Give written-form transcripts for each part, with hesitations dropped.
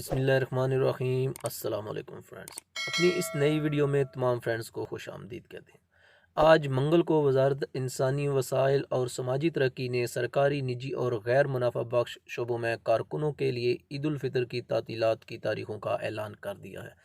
بسم اللہ الرحمن الرحیم۔ السلام علیکم فرینڈز، اپنی اس نئی ویڈیو میں تمام فرینڈز کو خوش آمدید کہتے ہیں۔ آج منگل کو وزارت انسانی وسائل اور سماجی ترقی نے سرکاری، نجی اور غیر منافع بخش شعبوں میں کارکنوں کے لیے عید الفطر کی تعطیلات کی تاریخوں کا اعلان کر دیا ہے۔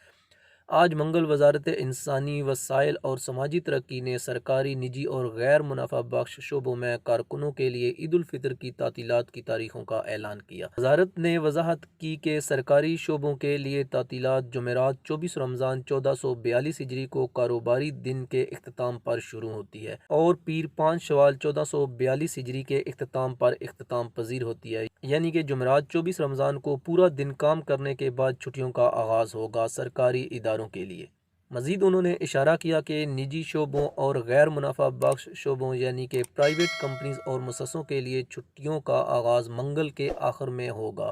آج منگل وزارت انسانی وسائل اور سماجی ترقی نے سرکاری، نجی اور غیر منافع بخش شعبوں میں کارکنوں کے لیے عید الفطر کی تعطیلات کی تاریخوں کا اعلان کیا۔ وزارت نے وضاحت کی کہ سرکاری شعبوں کے لیے تعطیلات جمعرات 24 رمضان 1442 ہجری کو کاروباری دن کے اختتام پر شروع ہوتی ہے اور پیر 5 شوال 1442 ہجری کے اختتام پر اختتام پذیر ہوتی ہے، یعنی کہ جمعرات 24 رمضان کو پورا دن کام کرنے کے بعد چھٹیوں کا آغاز ہوگا سرکاری اداروں کے لیے۔ مزید انہوں نے اشارہ کیا کہ نجی شعبوں اور غیر منافع بخش شعبوں یعنی کہ پرائیویٹ کمپنیز اور مؤسسوں کے لیے چھٹیوں کا آغاز منگل کے آخر میں ہوگا،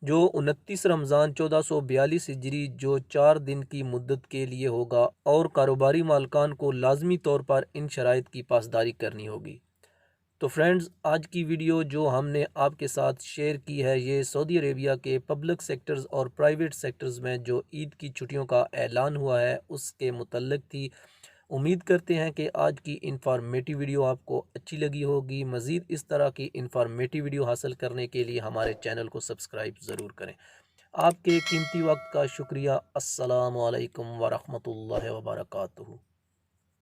جو 29 رمضان 1442 ہجری جو 4 دن کی مدت کے لیے ہوگا، اور کاروباری مالکان کو لازمی طور پر ان شرائط کی پاسداری کرنی ہوگی۔ تو فرینڈز، آج کی ویڈیو جو ہم نے آپ کے ساتھ شیئر کی ہے، یہ سعودی عربیہ کے پبلک سیکٹرز اور پرائیویٹ سیکٹرز میں جو عید کی چھٹیوں کا اعلان ہوا ہے اس کے متعلق تھی۔ امید کرتے ہیں کہ آج کی انفارمیٹیو ویڈیو آپ کو اچھی لگی ہوگی۔ مزید اس طرح کی انفارمیٹیو ویڈیو حاصل کرنے کے لیے ہمارے چینل کو سبسکرائب ضرور کریں۔ آپ کے قیمتی وقت کا شکریہ۔ السلام علیکم ورحمۃ اللہ وبرکاتہ۔